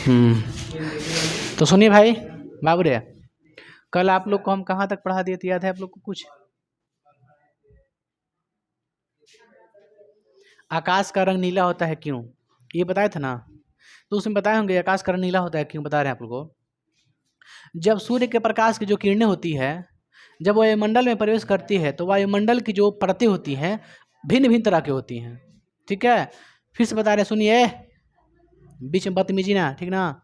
तो सुनिए भाई बाबू रे, कल आप लोग को हम कहाँ तक पढ़ा दिए थे, याद है आप लोग को कुछ? आकाश का रंग नीला होता है क्यों, ये बताए थे ना? तो उसमें बताए होंगे आकाश का रंग नीला होता है क्यों, बता रहे हैं आप लोग को। जब सूर्य के प्रकाश की जो किरणें होती है, जब वायुमंडल में प्रवेश करती है तो वायुमंडल की जो परतें होती हैं भिन्न भिन्न तरह की होती हैं। ठीक है, फिर से बता रहे, सुनिए, बीच में बदतमीजी ना, ठीक ना?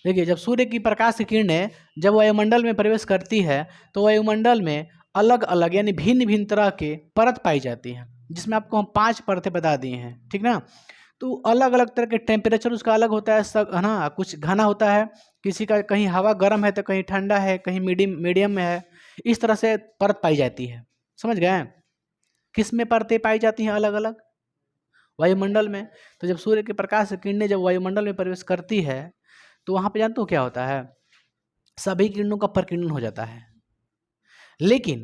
देखिए, जब सूर्य की प्रकाश की किरणें जब वायुमंडल में प्रवेश करती है तो वायुमंडल में अलग अलग यानी भिन्न भिन्न तरह के परत पाई जाती हैं, जिसमें आपको हम 5 परतें बता दिए हैं। ठीक ना? तो अलग अलग तरह के टेम्परेचर उसका अलग होता है, सब है ना। कुछ घना होता है, किसी का कहीं हवा गर्म है तो कहीं ठंडा है, कहीं मीडियम में है। इस तरह से परत पाई जाती है। समझ गए? किस में परतें पाई जाती हैं अलग अलग? वायुमंडल में। तो जब सूर्य के प्रकाश की किरणें जब वायुमंडल में प्रवेश करती है तो वहाँ पे जानते हो क्या होता है? सभी किरणों का प्रकीर्णन हो जाता है, लेकिन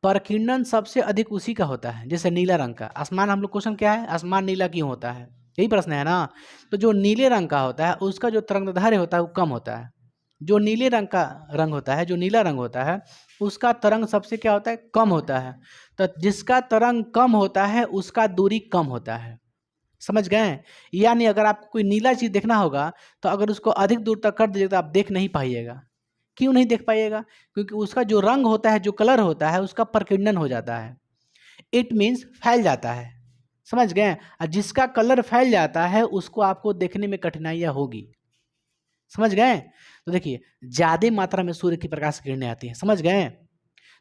प्रकीर्णन सबसे अधिक उसी का होता है जैसे नीला रंग का। आसमान, हम लोग क्वेश्चन क्या है, आसमान नीला क्यों होता है, यही प्रश्न है ना। तो जो नीले रंग का होता है उसका जो तरंगदैर्घ्य होता है वो कम होता है। जो नीले रंग का रंग होता है, जो नीला रंग होता है, उसका तरंग सबसे क्या होता है, कम होता है। तो जिसका तरंग कम होता है उसका दूरी कम होता है। समझ गए? यानी अगर आपको कोई नीला चीज देखना होगा तो अगर उसको अधिक दूर तक कर दीजिएगा तो आप देख नहीं पाइएगा। क्यों नहीं देख पाइएगा? क्योंकि उसका जो रंग होता है, जो कलर होता है, उसका प्रकीर्णन हो जाता है। इट मीन्स फैल जाता है। समझ गए? और जिसका कलर फैल जाता है उसको आपको देखने में कठिनाइयां होगी। समझ गए? तो देखिए, ज्यादा मात्रा में सूर्य की प्रकाश किरणें आती हैं। समझ गए?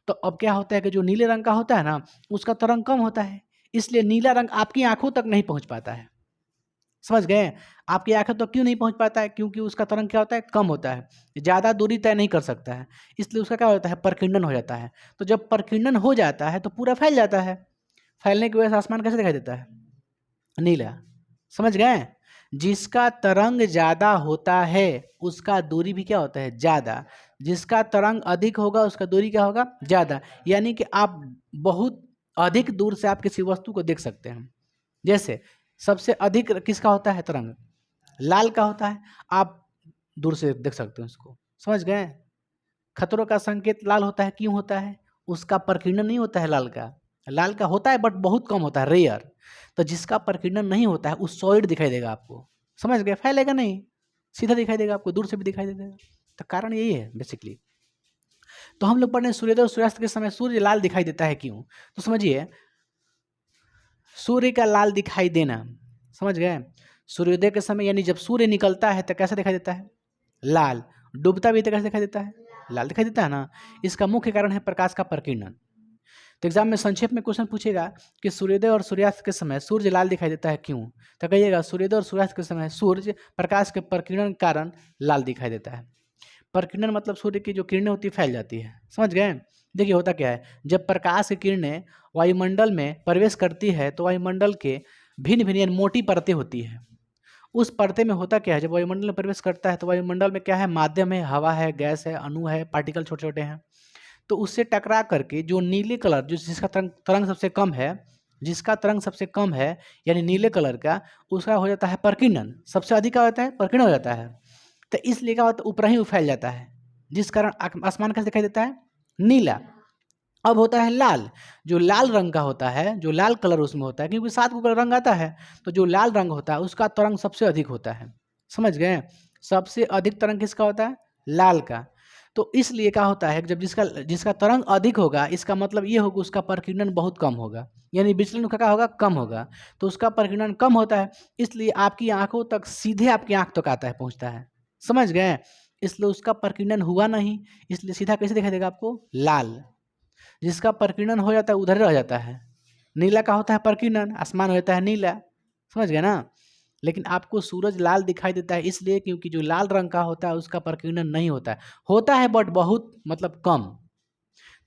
तो अब क्या होता है कि जो नीले रंग का होता है ना, उसका तरंग कम होता है, इसलिए नीला रंग आपकी आंखों तक नहीं पहुंच पाता है। समझ गए? आपकी आंखें तो क्यों नहीं पहुंच पाता है? क्योंकि उसका तरंग क्या होता है, कम होता है, ज़्यादा दूरी तय नहीं कर सकता है, इसलिए उसका क्या होता है, प्रकीर्णन हो जाता है। तो जब प्रकीर्णन हो जाता है तो पूरा फैल जाता है। फैलने की वजह से आसमान कैसे दिखाई देता है, नीला। समझ गए? जिसका तरंग ज़्यादा होता है उसका दूरी भी क्या होता है, ज़्यादा। जिसका तरंग अधिक होगा उसका दूरी क्या होगा, ज़्यादा। यानी कि आप बहुत अधिक दूर से आप किसी वस्तु को देख सकते हैं। जैसे सबसे अधिक किसका होता है तरंग, लाल का होता है, आप दूर से देख सकते हो उसको। समझ गए? खतरों का संकेत लाल होता है, क्यों होता है? उसका प्रकीर्णन नहीं होता है लाल का। लाल का होता है बट बहुत कम होता है, रेयर। तो जिसका प्रकीर्णन नहीं होता है वो सॉलिड दिखाई देगा आपको। समझ गए? फैलेगा नहीं, सीधा दिखाई देगा आपको, दूर से भी दिखाई देगा। तो कारण यही है बेसिकली। तो हम लोग पढ़ने सूर्योदय और सूर्यास्त के समय सूर्य लाल दिखाई देता है क्यों? तो समझिए, सूर्य का लाल दिखाई देना, समझ गए? सूर्योदय के समय यानी जब सूर्य निकलता है तो कैसा दिखाई देता है, लाल। डूबता भी तो कैसे दिखाई देता है, लाल दिखाई देता है ना। इसका मुख्य कारण है प्रकाश का प्रकीर्णन। तो एग्जाम में संक्षेप में क्वेश्चन पूछेगा कि सूर्योदय और सूर्यास्त के समय सूर्य लाल दिखाई देता है क्यों, तो कहिएगा सूर्योदय और सूर्यास्त के समय सूर्य प्रकाश के प्रकीर्णन के कारण लाल दिखाई देता है। प्रकीर्णन मतलब सूर्य की जो किरणें होती है फैल जाती है। समझ गए? देखिए होता क्या है, जब प्रकाश की किरणें वायुमंडल में प्रवेश करती है तो वायुमंडल के भिन्न भिन्न यानी मोटी परतें होती है। उस परते में होता क्या है, जब वायुमंडल में प्रवेश करता है तो वायुमंडल में क्या है, माध्यम है, हवा है, गैस है, अणु है, पार्टिकल छोटे छोटे हैं। तो उससे टकरा करके जो नीले कलर, जो जिसका तरंग सबसे कम है, जिसका तरंग सबसे कम है यानी नीले कलर का, उसका हो जाता है प्रकीर्णन। सबसे अधिक क्या होता है, प्रकीर्णन हो जाता है। तो इसलिए क्या होता है, ऊपर ही वो फैल जाता है, जिस कारण आसमान कैसे दिखाई देता है, नीला। अब होता है लाल। जो लाल रंग का होता है, जो लाल कलर उसमें होता है, क्योंकि 7 को रंग आता है, तो जो लाल रंग होता है उसका तरंग सबसे अधिक होता है। समझ गए? सबसे अधिक तरंग किसका होता है, लाल का। तो इसलिए क्या होता है, जब जिसका जिसका तरंग अधिक होगा इसका मतलब ये होगा उसका प्रकीर्णन बहुत कम होगा, यानी विचलन उसका क्या होगा, कम होगा। तो उसका प्रकीर्णन कम होता है, इसलिए आपकी आंखों तक सीधे आपकी आंख तक आता है, पहुंचता है। समझ गए? इसलिए उसका प्रकीर्णन हुआ नहीं, इसलिए सीधा कैसे दिखाई देगा आपको, लाल। जिसका प्रकीर्णन हो जाता है उधर रह जाता है, नीला का होता है प्रकीर्णन, आसमान हो जाता है नीला। समझ गए ना? लेकिन आपको सूरज लाल दिखाई देता है इसलिए क्योंकि जो लाल रंग का होता है उसका प्रकीर्णन नहीं होता है, होता है बट बहुत मतलब कम।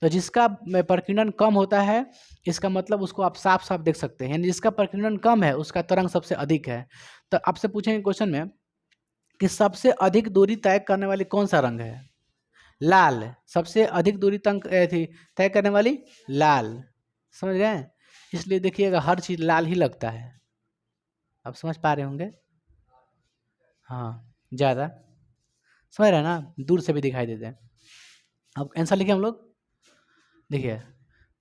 तो जिसका प्रकीर्णन कम होता है इसका मतलब उसको आप साफ साफ देख सकते हैं, यानी जिसका प्रकीर्णन कम है उसका तरंग सबसे अधिक है। तो आपसे पूछेंगे क्वेश्चन में कि सबसे अधिक दूरी तय करने वाली कौन सा रंग है, लाल। सबसे अधिक दूरी तय करने वाली लाल। समझ गए? इसलिए देखिएगा हर चीज लाल ही लगता है। आप समझ पा रहे होंगे। हाँ ज़्यादा, समझ रहे हैं ना, दूर से भी दिखाई देते हैं। अब आंसर लिखे हम लोग, देखिए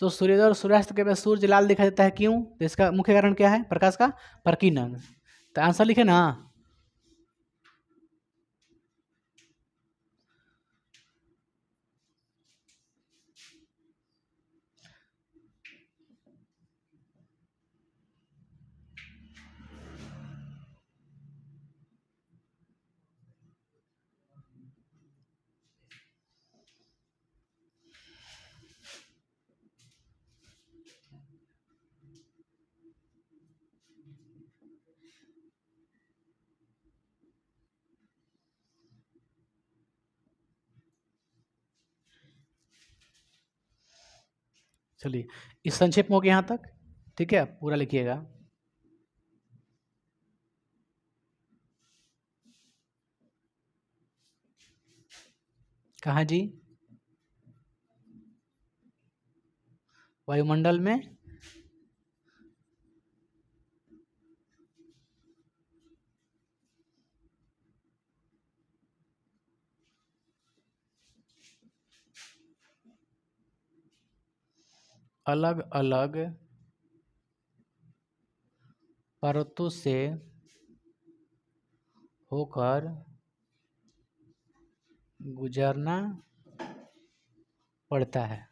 तो सूर्योदय और सूर्यास्त के बाद सूर्य लाल दिखाई देता है, क्यों? तो इसका मुख्य कारण क्या है? प्रकाश का प्रकीर्णन। तो आंसर लिखे ना, चलिए इस संक्षेप में हो गया यहाँ तक, ठीक है, पूरा लिखिएगा। कहाँ जी? वायुमंडल में अलग अलग परतों से होकर गुजरना पड़ता है।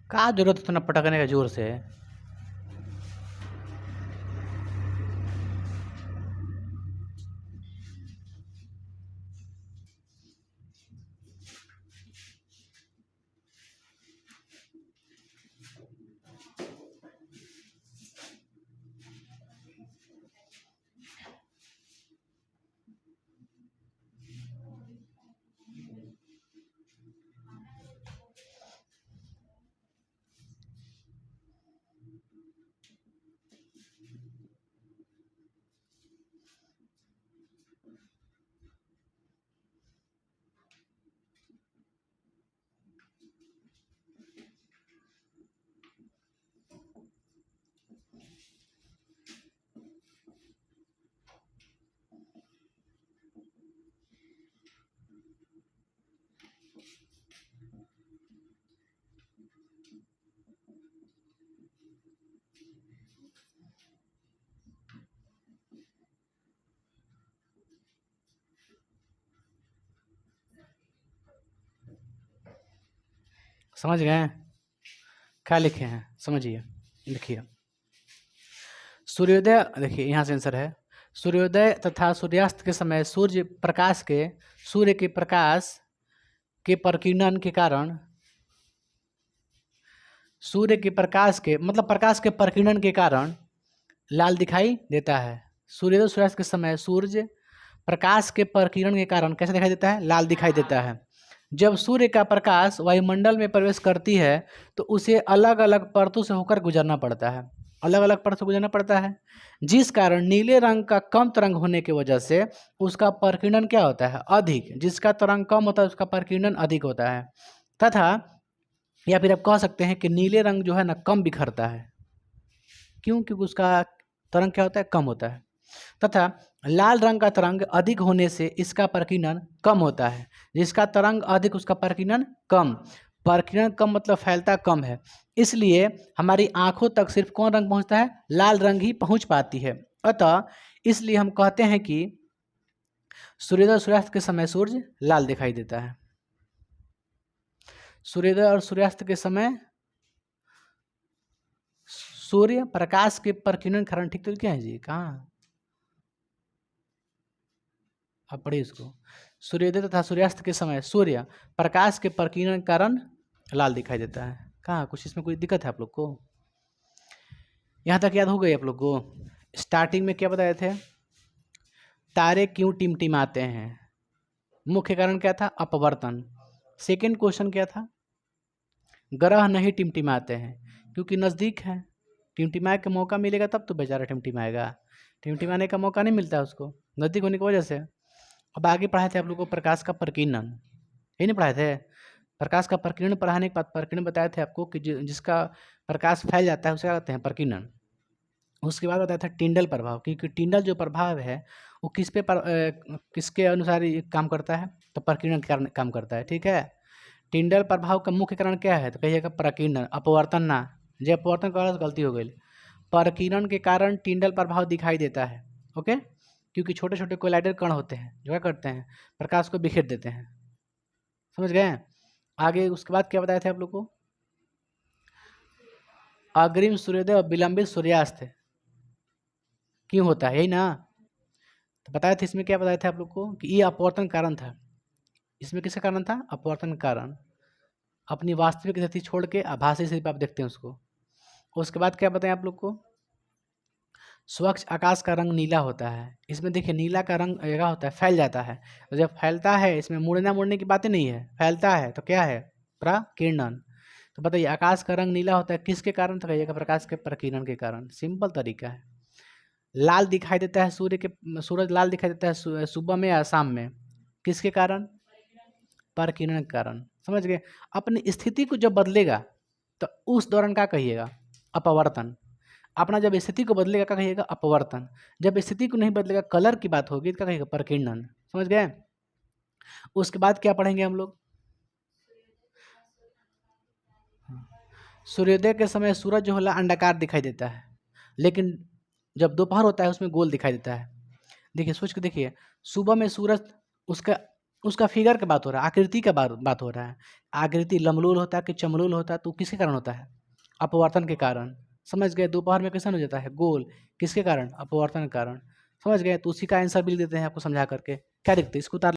का जरूरत इतना पटकने का जोर से? समझ गए? क्या लिखे हैं समझिए, लिखिए। सूर्योदय, देखिए यहाँ से आंसर है, सूर्योदय तथा सूर्यास्त के समय सूर्य के प्रकाश के प्रकीर्णन के कारण, सूर्य के प्रकाश के मतलब प्रकाश के प्रकीर्णन के कारण लाल दिखाई देता है। सूर्योदय सूर्यास्त के समय सूर्य प्रकाश के प्रकीर्णन के कारण कैसे दिखाई देता है? लाल दिखाई देता है। जब सूर्य का प्रकाश वायुमंडल में प्रवेश करती है तो उसे अलग अलग परतों से होकर गुजरना पड़ता है। अलग अलग परत से गुजरना पड़ता है, जिस कारण नीले रंग का कम तरंग होने की वजह से उसका प्रकीर्णन क्या होता है, अधिक। जिसका तरंग कम होता है उसका प्रकीर्णन अधिक होता है, तथा या फिर आप कह सकते हैं कि नीले रंग जो है ना कम बिखरता है। क्यों? क्योंकि उसका तरंग क्या होता है, कम होता है। तथा लाल रंग का तरंग अधिक होने से इसका प्रकीर्णन कम होता है। जिसका तरंग अधिक उसका प्रकीर्णन कम। प्रकीर्णन कम मतलब फैलता कम है, इसलिए हमारी आंखों तक सिर्फ कौन रंग पहुंचता है, लाल रंग ही पहुंच पाती है। अतः इसलिए हम कहते हैं कि सूर्योदय सूर्यास्त के समय सूर्य लाल दिखाई देता है। सूर्योदय और सूर्यास्त के समय सूर्य प्रकाश के प्रकीर्णन के कारण, ठीक तो क्या है जी, कहाँ आप पढ़िए इसको। सूर्योदय तथा सूर्यास्त के समय सूर्य प्रकाश के प्रकीर्णन के कारण लाल दिखाई देता है। कहाँ कुछ इसमें कोई दिक्कत है आप लोग को? यहाँ तक याद हो गई आप लोग को? स्टार्टिंग में क्या बताए थे, तारे क्यों टिमटिमाते हैं? मुख्य कारण क्या था, अपवर्तन। सेकंड क्वेश्चन क्या था, ग्रह नहीं टिमटिमाते हैं क्योंकि नज़दीक है। टिमटिमाए का मौका मिलेगा तब तो बेचारा टिमटिमाएगा, टिमटिमाने का मौका नहीं मिलता है उसको, नज़दीक होने की वजह से। अब आगे पढ़ाए थे आप लोगों को प्रकाश का प्रकीर्णन, यही नहीं पढ़ाए थे? प्रकाश का प्रकीर्णन पढ़ाने के बाद प्रकीर्णन बताए थे आपको कि जिसका प्रकाश फैल जाता है उसे क्या कहते हैं, प्रकीर्णन। उसके बाद बताया था टिंडल प्रभाव, क्योंकि टिंडल जो प्रभाव है वो किसके अनुसार ये काम करता है, तो प्रकीर्णन के कारण काम करता है। ठीक है, टिंडल प्रभाव का मुख्य कारण क्या है, तो कहिएगा प्रकीर्णन, अपवर्तन ना। जो अपवर्तन का गलती हो गई, प्रकीर्णन के कारण टिंडल प्रभाव दिखाई देता है। ओके, क्योंकि छोटे छोटे कोलाइडर कण होते हैं जो क्या करते हैं, प्रकाश को बिखेर देते हैं। समझ गए? आगे उसके बाद क्या बताए थे आप लोग को, अग्रिम सूर्योदय और विलंबित सूर्यास्त क्यों होता है, यही ना? तो बताए थे, इसमें क्या बताए थे आप लोग को कि ये अपवर्तन कारण था। इसमें किसका कारण था, अपवर्तन कारण। अपनी वास्तविक स्थिति छोड़ के आभासी स्थिति आप देखते हैं उसको। उसके बाद क्या बताएं आप लोग को, स्वच्छ आकाश का रंग नीला होता है। इसमें देखिए नीला का रंग क्या होता है, फैल जाता है। तो जब फैलता है, इसमें मुड़ना मुड़ने की बातें नहीं है, फैलता है तो क्या है, प्रकीर्णन। तो बताइए आकाश का रंग नीला होता है किसके कारण, तो कहिएगा प्रकाश के प्रकीर्णन के कारण। सिंपल तरीका है। लाल दिखाई देता है सूरज लाल दिखाई देता है सुबह में या शाम में, किसके कारण, प्रकीर्णन के कारण। समझ गए? अपनी स्थिति को जब बदलेगा तो उस दौरान क्या कहिएगा, अपवर्तन। अपना जब स्थिति को बदलेगा क्या कहिएगा, अपवर्तन। जब स्थिति को नहीं बदलेगा, कलर की बात होगी तो क्या कहिएगा, प्रकीर्णन। समझ गए? उसके बाद क्या पढ़ेंगे हम लोग, सूर्योदय के समय सूरज जो होला अंडाकार दिखाई देता है, लेकिन जब दोपहर होता है उसमें गोल दिखाई देता है। देखिए सोच के देखिए, सुबह में सूरज उसका उसका फिगर का बात हो रहा है, आकृति का बात हो रहा है। आकृति लमलूल होता है कि चमलूल होता है, तो किसके कारण होता है, अपवर्तन के कारण। समझ गए? दोपहर में कैसा हो जाता है, गोल, किसके कारण, अपवर्तन के कारण। समझ गए? तो उसी का आंसर भी देते हैं आपको समझा करके। क्या दिखते हैं, इसको उतार